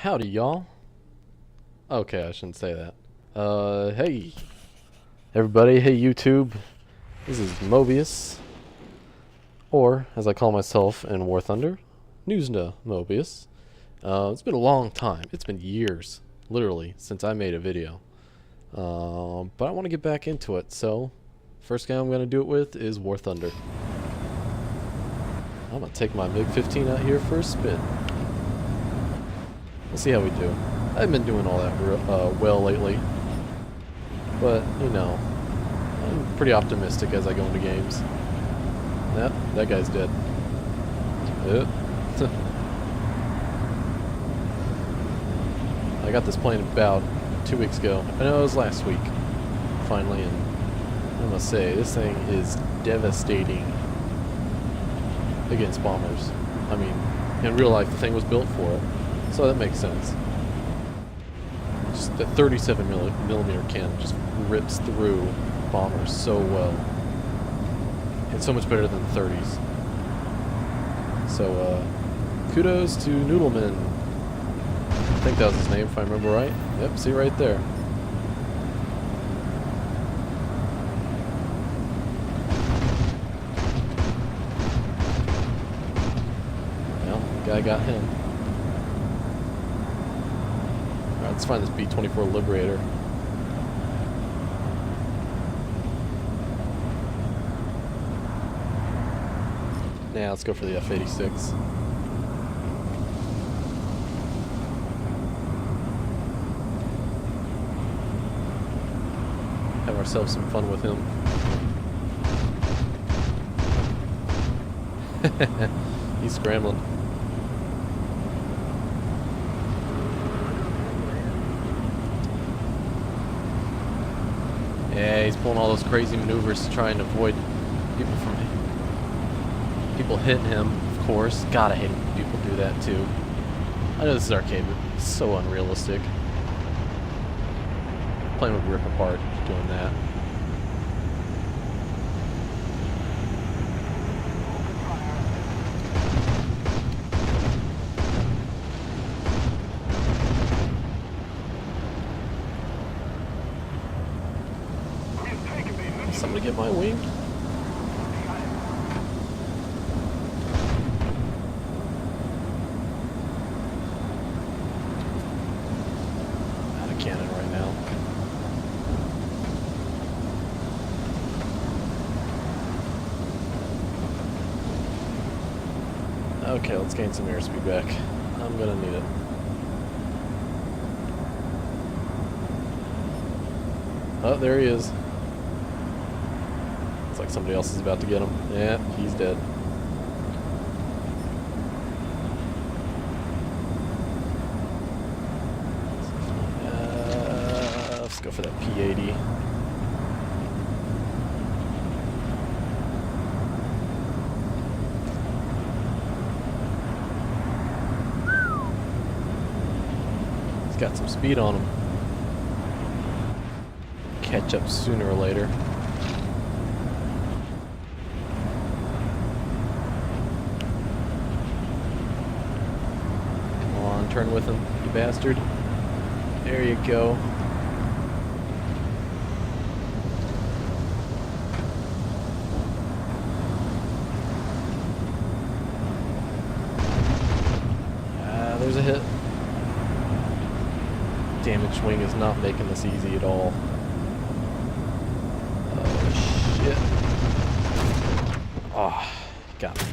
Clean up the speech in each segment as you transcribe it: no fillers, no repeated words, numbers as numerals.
Howdy, y'all. Okay, I shouldn't say that. Hey, everybody. Hey, YouTube. This is Mobius, or as I call myself in War Thunder, Newsna Mobius. It's been a long time. It's been years, literally, since I made a video. But I want to get back into it, so first game I'm going to do it with is War Thunder. I'm going to take my MiG-15 out here for a spin. We'll see how we do. I haven't been doing all that well lately, but, you know, I'm pretty optimistic as I go into games. Yep, that guy's dead. Yep. I got this plane about 2 weeks ago. I know it was last week, finally, and I must say, this thing is devastating against bombers. I mean, in real life, the thing was built for it, so that makes sense. Just the 37 millimeter cannon just rips through bombers so well. It's so much better than the 30s. So, kudos to Noodleman. I think that was his name, if I remember right. Yep, see right there. Well, the guy got him. Alright, let's find this B-24 Liberator. Now let's go for the F-86. Have ourselves some fun with him. He's scrambling. Yeah, he's pulling all those crazy maneuvers to try and avoid people hitting him, of course. God, I hate when people do that too. I know this is arcade, but it's so unrealistic. Plane would rip apart doing that. Somebody get my wing? Out of cannon right now. Okay, let's gain some airspeed back. I'm gonna need it. Oh, there he is. Looks like somebody else is about to get him. Yeah, he's dead. Let's go for that P-80. He's got some speed on him. Catch up sooner or later. Turn with him, you bastard. There you go. There's a hit. Damaged wing is not making this easy at all. Oh, shit. Oh, got me.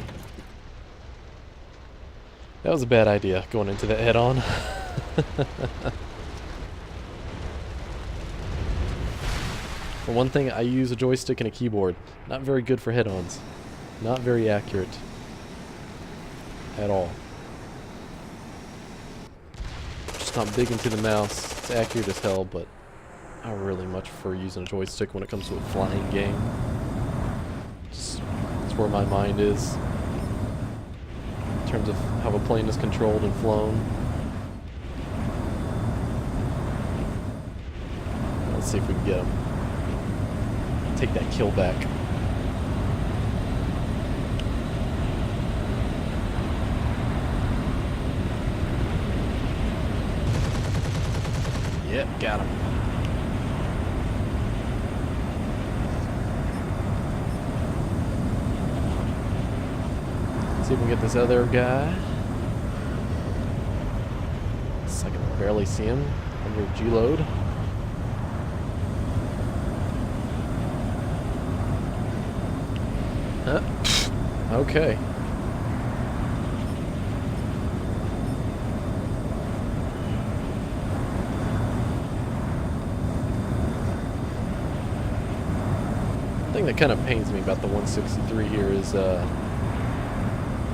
That was a bad idea, going into that head-on. For one thing, I use a joystick and a keyboard. Not very good for head-ons. Not very accurate. At all. Just not big into the mouse. It's accurate as hell, but I really much prefer using a joystick when it comes to a flying game. Just, that's where my mind is. In terms of how a plane is controlled and flown. Let's see if we can get him. Take that kill back. Yep, got him. See if we can get this other guy. I can barely see him under G-load. Okay. The thing that kind of pains me about the 163 here is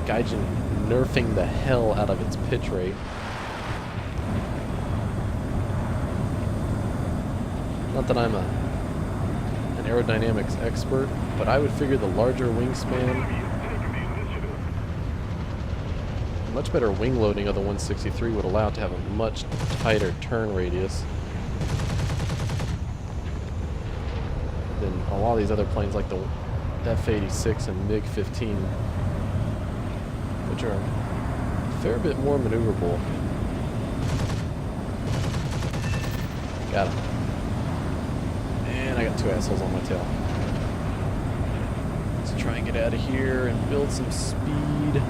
Gaijin nerfing the hell out of its pitch rate. Not that I'm an aerodynamics expert, but I would figure the larger wingspan, much better wing loading of the 163 would allow it to have a much tighter turn radius than a lot of these other planes like the F-86 and MiG-15, which are a fair bit more maneuverable. Got him. And I got two assholes on my tail. Let's try and get out of here and build some speed.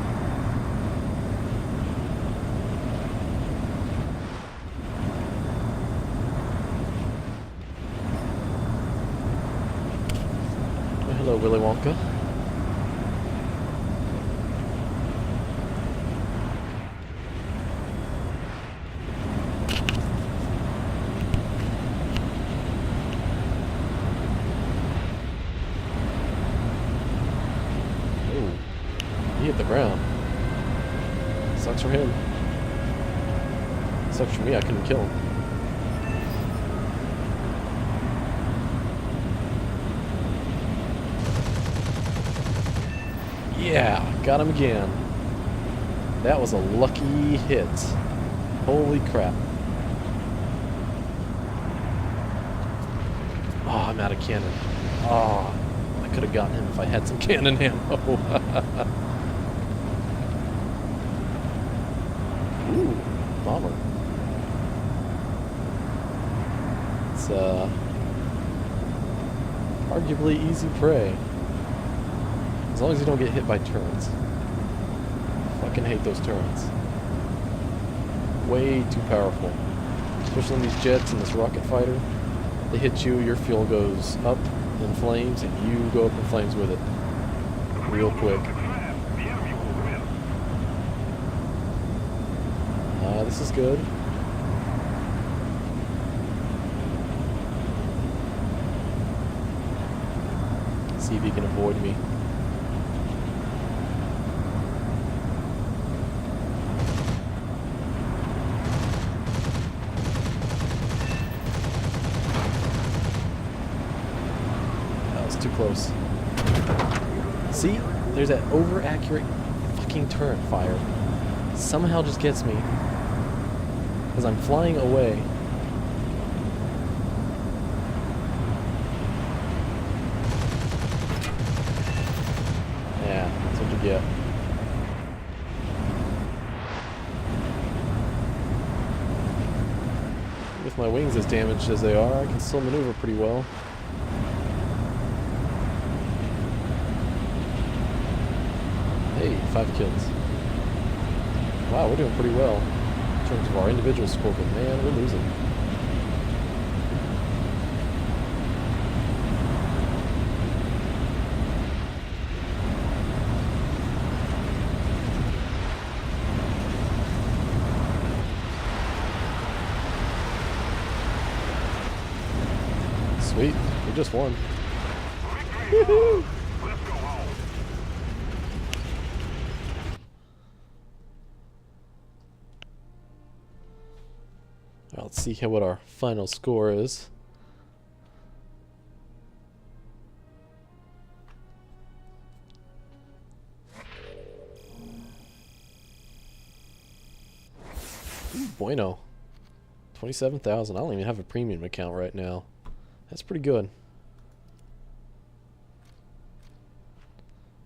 Hello, Willy Wonka. Oh, he hit the ground. Sucks for him. Sucks for me, I couldn't kill him. Yeah, got him again. That was a lucky hit. Holy crap. Oh, I'm out of cannon. Oh, I could have gotten him if I had some cannon ammo. Ooh, bomber. It's arguably easy prey. As long as you don't get hit by turrets. Fucking hate those turrets. Way too powerful. Especially in these jets and this rocket fighter. They hit you, your fuel goes up in flames, and you go up in flames with it. Real quick. This is good. See if he can avoid me. Too close. See? There's that over-accurate fucking turret fire. Somehow just gets me. Because I'm flying away. Yeah, that's what you get. With my wings as damaged as they are, I can still maneuver pretty well. Hey, 5 kills. Wow, we're doing pretty well in terms of our individual score, but man, we're losing. Sweet, we just won. Woohoo! Let's see what our final score is. Ooh, bueno. 27,000. I don't even have a premium account right now. That's pretty good.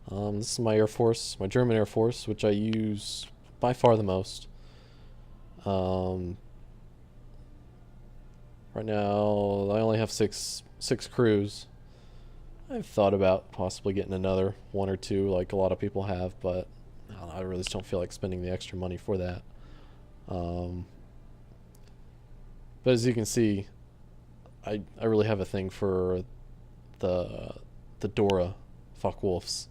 This is my Air Force, my German Air Force, which I use by far the most. Right now, I only have six crews. I've thought about possibly getting another one or two, like a lot of people have, but I don't know, I really just don't feel like spending the extra money for that. But as you can see, I really have a thing for the Dora Focke-Wulfs.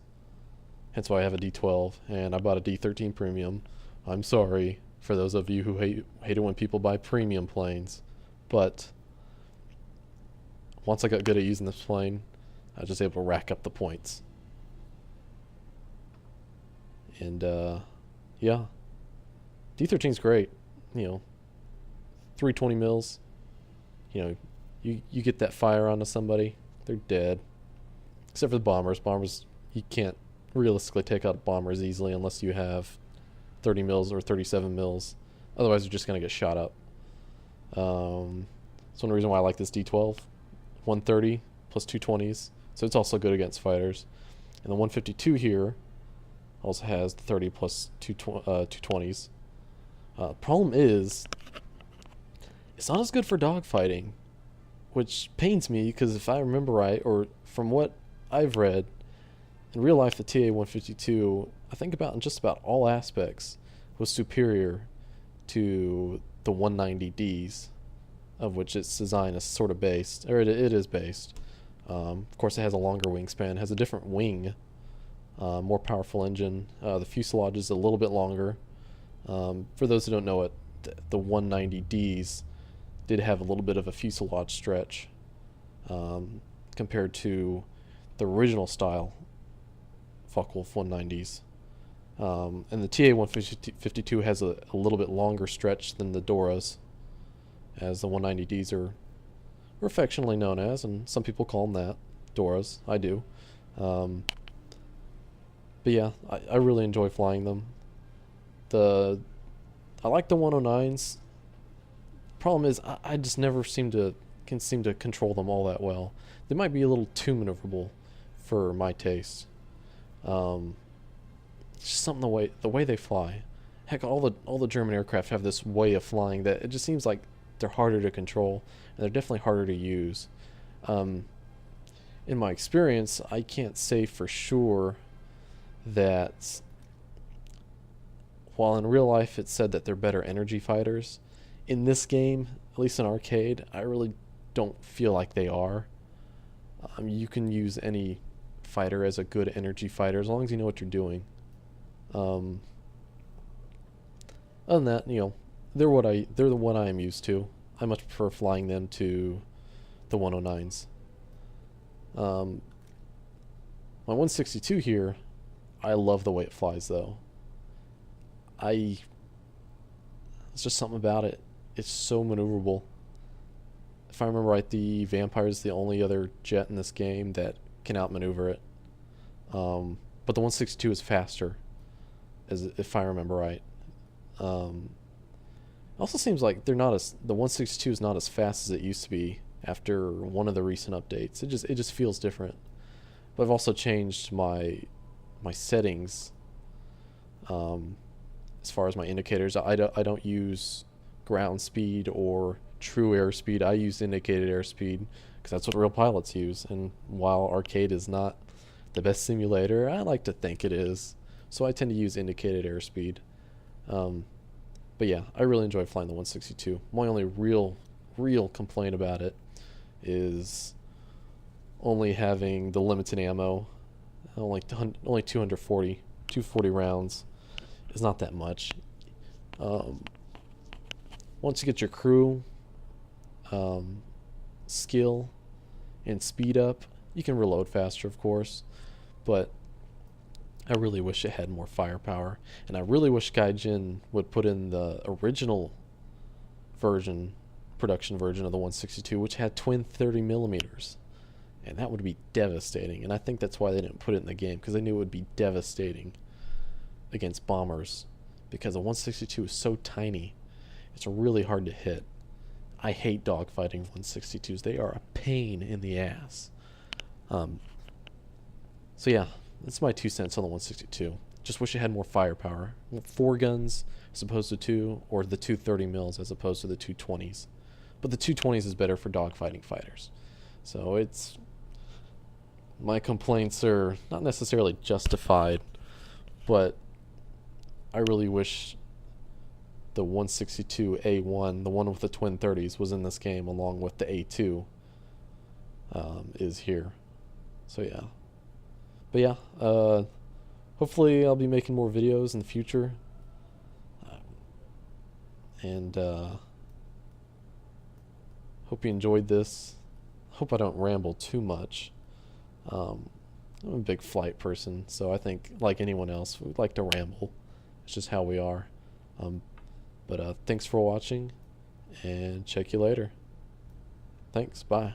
Hence why I have a D12, and I bought a D13 Premium. I'm sorry for those of you who hate it when people buy premium planes, but once I got good at using this plane, I was just able to rack up the points. And yeah, D13's great. You know, 320 mils. You know, you get that fire onto somebody, they're dead. Except for the bombers. Bombers, you can't realistically take out bombers easily unless you have 30 mils or 37 mils. Otherwise, you're just gonna get shot up. That's one reason why I like this D12. 130 plus 220s, so it's also good against fighters. And the 152 here also has 30 plus 220s. Problem is, it's not as good for dogfighting, which pains me because if I remember right, or from what I've read, in real life the TA-152, I think about in just about all aspects, was superior to the 190Ds, of which its design is sort of based, or it is based. Of course, it has a longer wingspan, has a different wing, more powerful engine. The fuselage is a little bit longer. For those who don't know it, the 190Ds did have a little bit of a fuselage stretch compared to the original style Focke-Wulf 190s. And the TA-152 has a little bit longer stretch than the Doras, as the 190Ds are affectionately known as, and some people call them that, Doras. I do. But yeah, I really enjoy flying them. I like the 109s. Problem is, I just never seem to control them all that well. They might be a little too maneuverable for my taste. It's just something the way they fly. Heck, all the German aircraft have this way of flying that it just seems like they're harder to control, and they're definitely harder to use. In my experience, I can't say for sure that while in real life it said that they're better energy fighters, in this game, at least in arcade, I really don't feel like they are. You can use any fighter as a good energy fighter as long as you know what you're doing. Other than that, you know, they're the one I am used to. I much prefer flying them to the 109s. My 162 here, I love the way it flies though. It's just something about it. It's so maneuverable. If I remember right, the Vampire is the only other jet in this game that can outmaneuver it. But the 162 is faster, if I remember right. It also seems like the 162 is not as fast as it used to be after one of the recent updates. It just feels different. But I've also changed my settings as far as my indicators. I don't use ground speed or true airspeed. I use indicated airspeed because that's what real pilots use. And while arcade is not the best simulator, I like to think it is. So I tend to use indicated airspeed. But yeah, I really enjoy flying the 162. My only real complaint about it is only having the limited ammo. Only 240 rounds is not that much. Once you get your crew skill and speed up, you can reload faster, of course, but I really wish it had more firepower, and I really wish Gaijin would put in the original production version of the 162, which had twin 30 millimeters, and that would be devastating. And I think that's why they didn't put it in the game, because they knew it would be devastating against bombers, because the 162 is so tiny, it's really hard to hit. I hate dogfighting 162s. They are a pain in the ass. So yeah, that's my 2 cents on the 162. Just wish it had more firepower. 4 guns as opposed to 2, or the 230 mils as opposed to the 220s. but the 220s is better for dogfighting fighters. So it's, my complaints are not necessarily justified, but I really wish the 162A1, the one with the twin 30s, was in this game along with the A2 is here. So yeah. But yeah, hopefully I'll be making more videos in the future. And hope you enjoyed this. Hope I don't ramble too much. I'm a big flight person, so I think, like anyone else, we like to ramble. It's just how we are. But thanks for watching, and check you later. Thanks, bye.